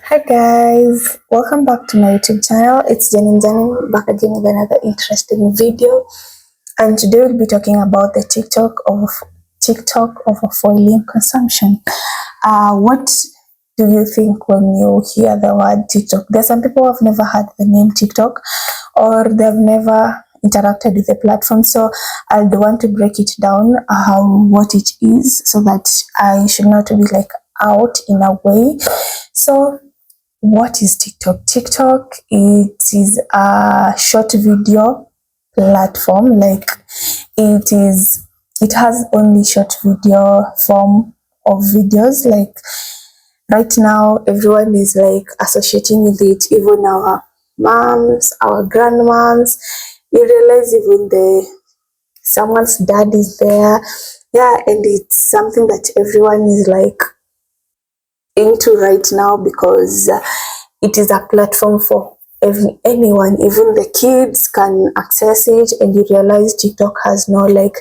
Hi guys, welcome back to my YouTube channel. It's Jenny back again with another interesting video, and today we'll be talking about the TikTok of foiling consumption. What do you think when you hear the word TikTok? There's some people who have never heard the name TikTok, or they've never interacted with the platform, so I'd want to break it down what it is, so that I should not be like out in a way. So what is TikTok? TikTok, it is a short video platform. Like it has only short video form of videos. Like right now, everyone is like associating with it. Even our moms, our grandmoms. You realize even someone's dad is there. Yeah, and it's something that everyone is like into right now, because it is a platform for anyone. Even the kids can access it, and you realize TikTok has no like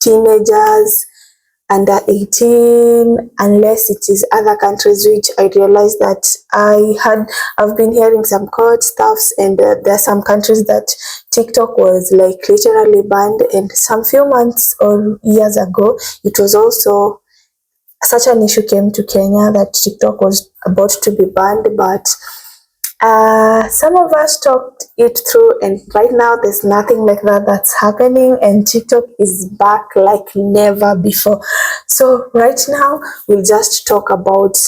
teenagers under 18, unless it is other countries, which I realized that I've been hearing some court stuffs, and there are some countries that TikTok was like literally banned, and some few months or years ago it was also such an issue came to Kenya that TikTok was about to be banned, but some of us talked it through, and right now there's nothing like that that's happening, and TikTok is back like never before. So right now we'll just talk about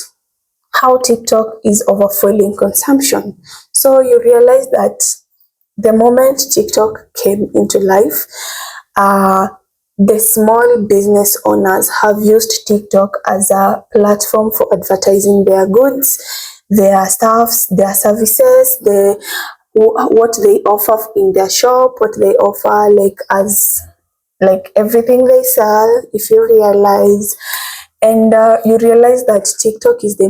how TikTok is overfueling consumption. So you realize that the moment TikTok came into life, the small business owners have used TikTok as a platform for advertising their goods, their stuffs, their services, what they offer in their shop, what they offer like everything they sell. If you realize, and you realize that TikTok is the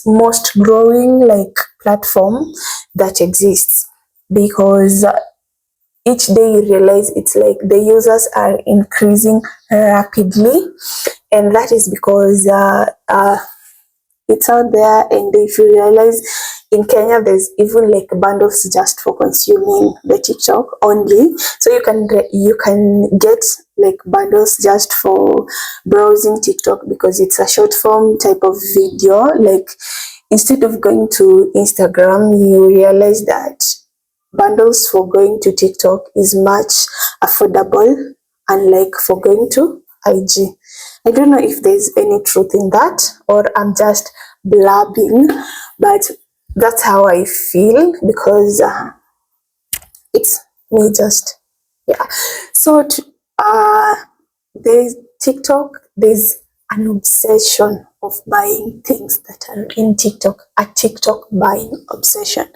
most growing like platform that exists, because each day you realize it's like the users are increasing rapidly, and that is because it's out there. And if you realize, in Kenya there's even like bundles just for consuming the TikTok only, so you can get like bundles just for browsing TikTok, because it's a short form type of video. Like instead of going to Instagram, you realize that bundles for going to TikTok is much affordable, unlike for going to IG. I don't know if there's any truth in that, or I'm just blabbing, but that's how I feel, because it's me just, yeah. So there's TikTok, there's an obsession of buying things that are in TikTok, a TikTok buying obsession.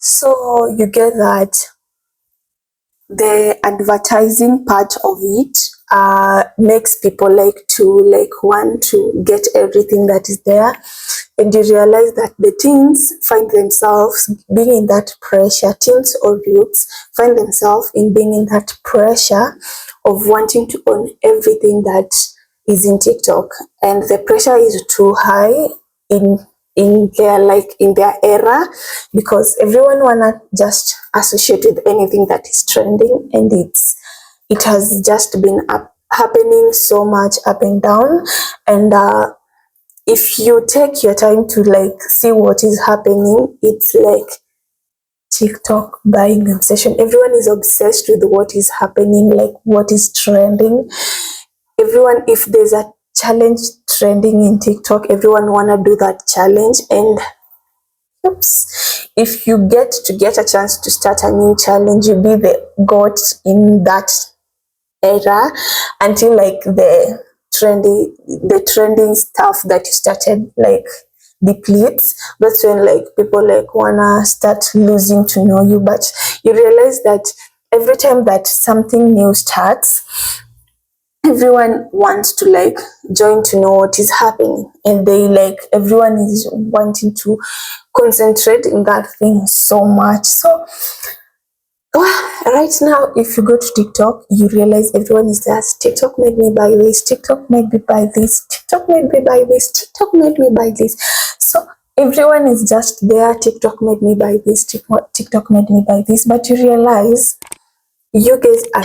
So you get that the advertising part of it makes people want to get everything that is there, and you realize that the teens find themselves being in that pressure. Teens or youths find themselves in being in that pressure of wanting to own everything that is in TikTok, and the pressure is too high in their era, because everyone wanna just associate with anything that is trending, and it has just been happening so much up and down. And if you take your time to like see what is happening, it's like TikTok buying obsession. Everyone is obsessed with what is happening, like what is trending. Everyone, if there's a challenge trending in TikTok, everyone wanna do that challenge. And oops, if you get a chance to start a new challenge, you be the goat in that era, until like the trending stuff that you started like depletes. That's when like people like wanna start losing to know you. But you realize that every time that something new starts, everyone wants to like join to know what is happening, and everyone is wanting to concentrate in that thing so much. So right now, if you go to TikTok, you realize everyone is just, TikTok made me buy this, TikTok made me buy this, TikTok made me buy this, TikTok made me buy this. So everyone is just there. TikTok made me buy this, TikTok made me buy this, but you realize you guys are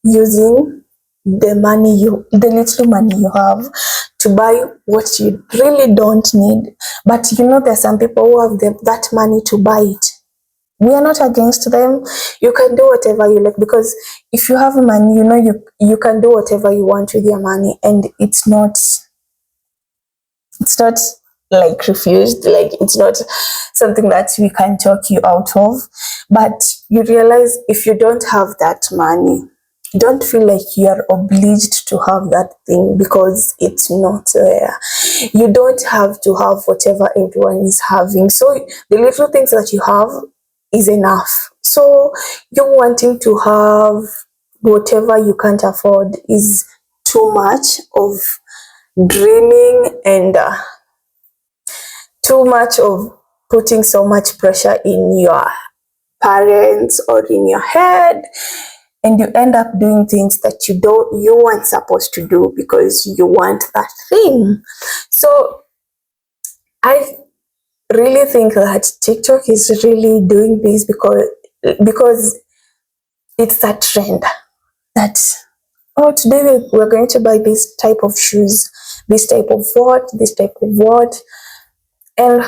using the little money you have to buy what you really don't need. But there are some people who have that money to buy it. We are not against them. You can do whatever you like, because if you have money, you can do whatever you want with your money, and it's not like refused, like it's not something that we can talk you out of. But you realize, if you don't have that money, don't feel like you're obliged to have that thing because it's not there. You don't have to have whatever everyone is having. So the little things that you have is enough. So you wanting to have whatever you can't afford is too much of dreaming, and too much of putting so much pressure in your parents or in your head, and you end up doing things that you weren't supposed to do because you want that thing. So I really think that TikTok is really doing this because it's a trend that, oh, today we're going to buy this type of shoes, this type of what. And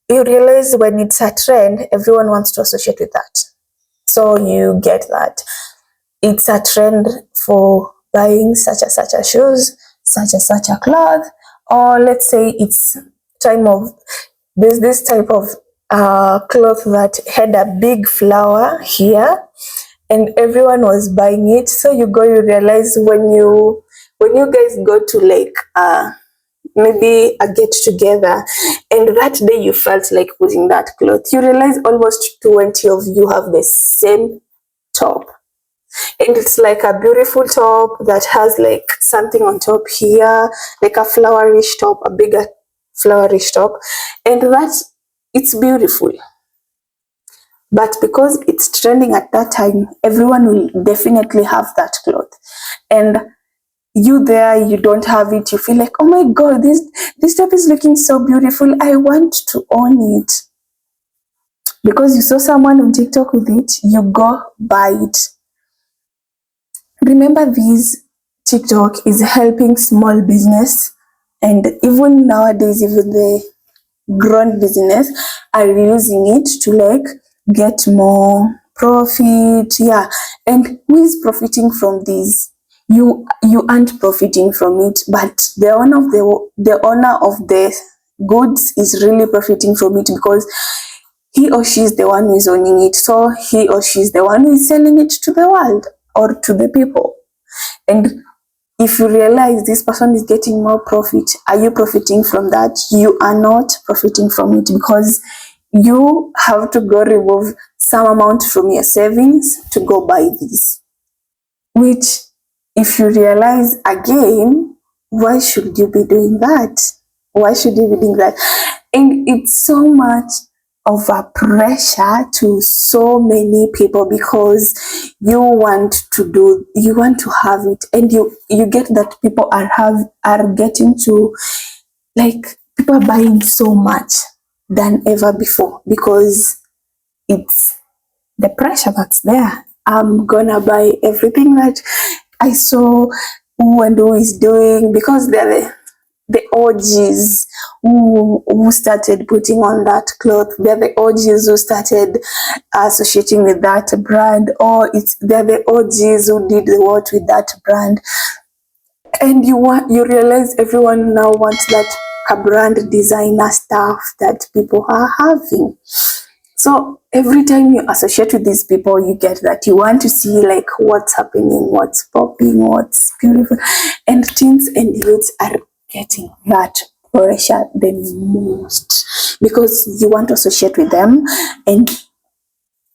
you realize, when it's a trend, everyone wants to associate with that. So you get that it's a trend for buying such a shoes, such a cloth, or let's say it's there's this type of cloth that had a big flower here, and everyone was buying it. So you realize, when you guys go to like maybe a get together, and that day you felt like putting that cloth, you realize almost 20 of you have the same top, and it's like a beautiful top that has like something on top here, like a flowerish top, a bigger flowerish top, and it's beautiful. But because it's trending at that time, everyone will definitely have that cloth, and you don't have it. You feel like, oh my god, this top is looking so beautiful, I want to own it. Because you saw someone on TikTok with it, you go buy it. Remember, this TikTok is helping small business, and even nowadays, even the grown business are using it to like get more profit. Yeah. And who is profiting from this? You aren't profiting from it, but the owner of the goods is really profiting from it, because he or she is the one who is owning it. So he or she is the one who is selling it to the world or to the people. And if you realize this person is getting more profit, are you profiting from that? You are not profiting from it, because you have to go remove some amount from your savings to go buy this. Which, if you realize again, why should you be doing that? Why should you be doing that? And it's so much of a pressure to so many people, because you want to have it, and you get that people are getting to, like, people are buying so much than ever before, because it's the pressure that's there. I'm gonna buy everything that I saw who and who is doing, because they're the OGs who started putting on that cloth. They're the OGs who started associating with that brand, or they're the OGs who did the what with that brand. And you realize everyone now wants that brand designer stuff that people are having. So every time you associate with these people, you get that you want to see like what's happening, what's popping, what's beautiful. And teens and youths are getting that pressure the most, because you want to associate with them, and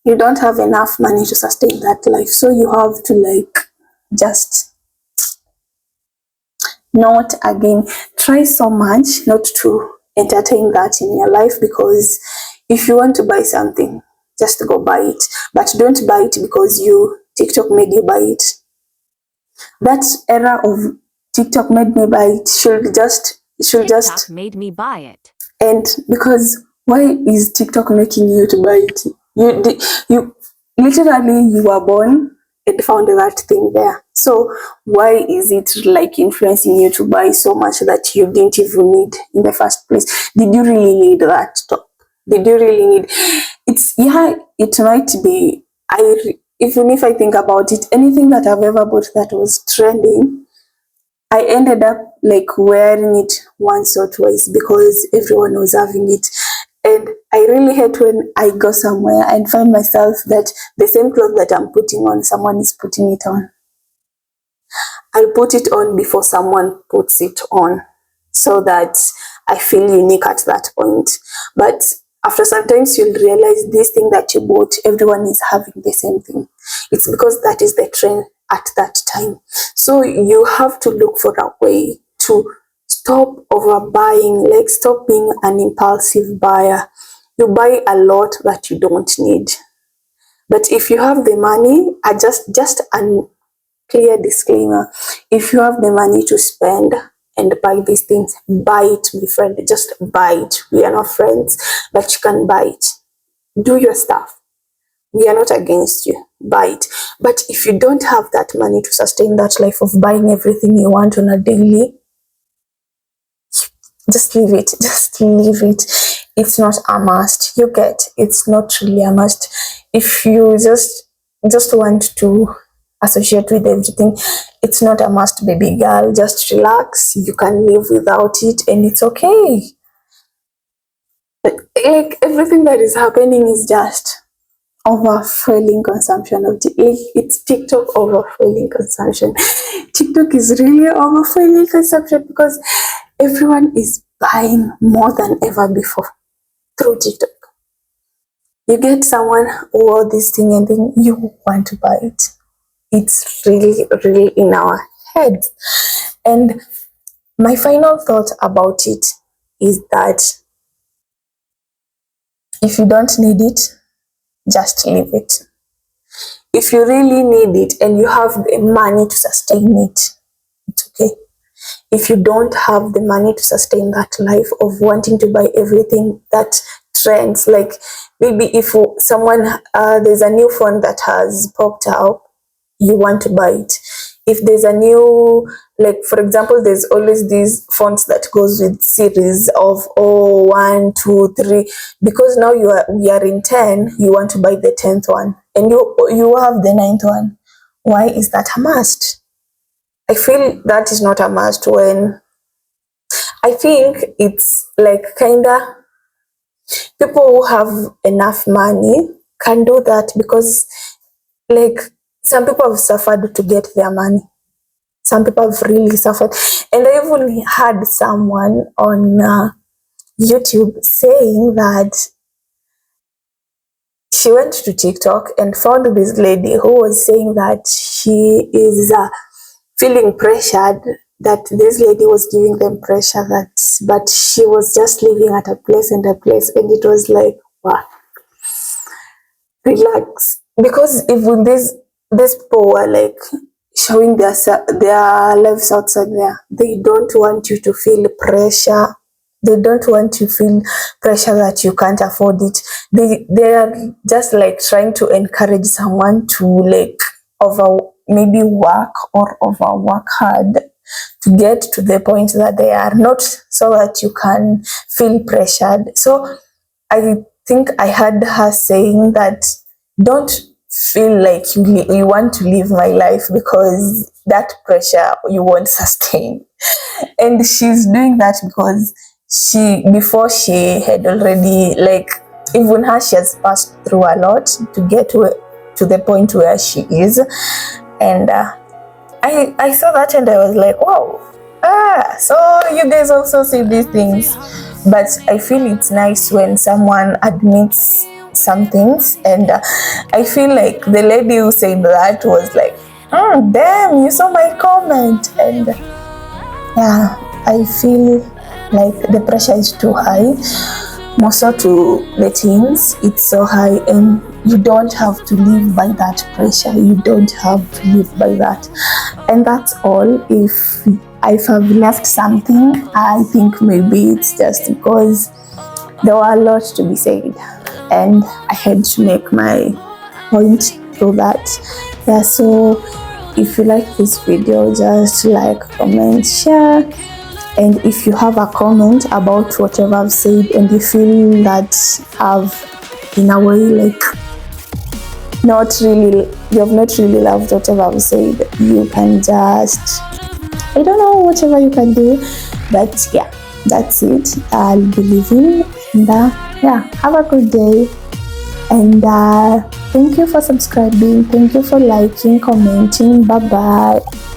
you don't have enough money to sustain that life. So you have to like just not again try so much not to entertain that in your life, because if you want to buy something, just go buy it, but don't buy it because TikTok made you buy it. That era of TikTok made me buy it should just should TikTok just made me buy it. And because why is TikTok making you to buy it? You literally, you were born and found that thing there. So why is it like influencing you to buy so much that you didn't even need in the first place? Did you really need that top? Did you really need it's yeah, it might be even if I think about it, anything that I've ever bought that was trending, I ended up like wearing it once or twice because everyone was having it. And I really hate when I go somewhere and find myself that the same clothes that I'm putting on, someone is putting it on. I'll put it on before someone puts it on so that I feel unique at that point. But after sometimes you'll realize this thing that you bought, everyone is having the same thing. It's because that is the trend at that time. So you have to look for a way to stop overbuying, like stop being an impulsive buyer. You buy a lot that you don't need. But if you have the money, just a clear disclaimer, if you have the money to spend and buy these things, buy it, my friend. Just buy it. We are not friends, but you can buy it. Do your stuff. We are not against you. Buy it. But if you don't have that money to sustain that life of buying everything you want on a daily, just leave it. Just leave it. It's not a must. You get, it's not really a must. If you just want to associate with everything, it's not a must, baby girl. Just relax. You can live without it and it's okay. Like everything that is happening is just overfilling consumption of it's TikTok overfilling consumption. TikTok is really overfilling consumption because everyone is buying more than ever before through TikTok. You get someone who wore this thing and then you want to buy it. It's really, really in our heads. And my final thought about it is that if you don't need it, just leave it. If you really need it and you have the money to sustain it, it's okay. If you don't have the money to sustain that life of wanting to buy everything that trends, like maybe if someone, there's a new phone that has popped out, you want to buy it. If there's a new, like for example, there's always these phones that goes with series of 1, 2, 3, because now we are in 10, you want to buy the 10th one and you have the 9th one. Why is that a must? I feel that is not a must. When I think it's like kinda people who have enough money can do that, because like some people have suffered to get their money. Some people have really suffered. And I even had someone on YouTube saying that she went to TikTok and found this lady who was saying that she is feeling pressured, that this lady was giving them pressure, but she was just living at a place, and it was like, wow, relax. Because even these people were like showing their lives outside there, they don't want you to feel pressure. They don't want to feel pressure that you can't afford it. They are just like trying to encourage someone to like maybe work or overwork hard to get to the point that they are, not so that you can feel pressured. So I think I heard her saying that don't feel like you want to live my life, because that pressure you won't sustain. And she's doing that because before she had already, like, even her, she has passed through a lot to get to the point where she is. And I saw that and I was like, wow, so you guys also see these things. But I feel it's nice when someone admits some things, and I feel like the lady who said that was like, damn, you saw my comment. And yeah, I feel like the pressure is too high, more so to the teens. It's so high, and you don't have to live by that pressure. You don't have to live by that. And that's all. If if I've left something, I think maybe it's just because there were a lot to be said and I had to make my point through that. Yeah, so if you like this video, just like, comment, share, and if you have a comment about whatever I've said and you feel that I've in a way like you have not really loved whatever I've said, you can just, I don't know, whatever you can do. But yeah, that's it. I'll be leaving, and yeah, have a good day, and thank you for subscribing, thank you for liking, commenting. Bye bye.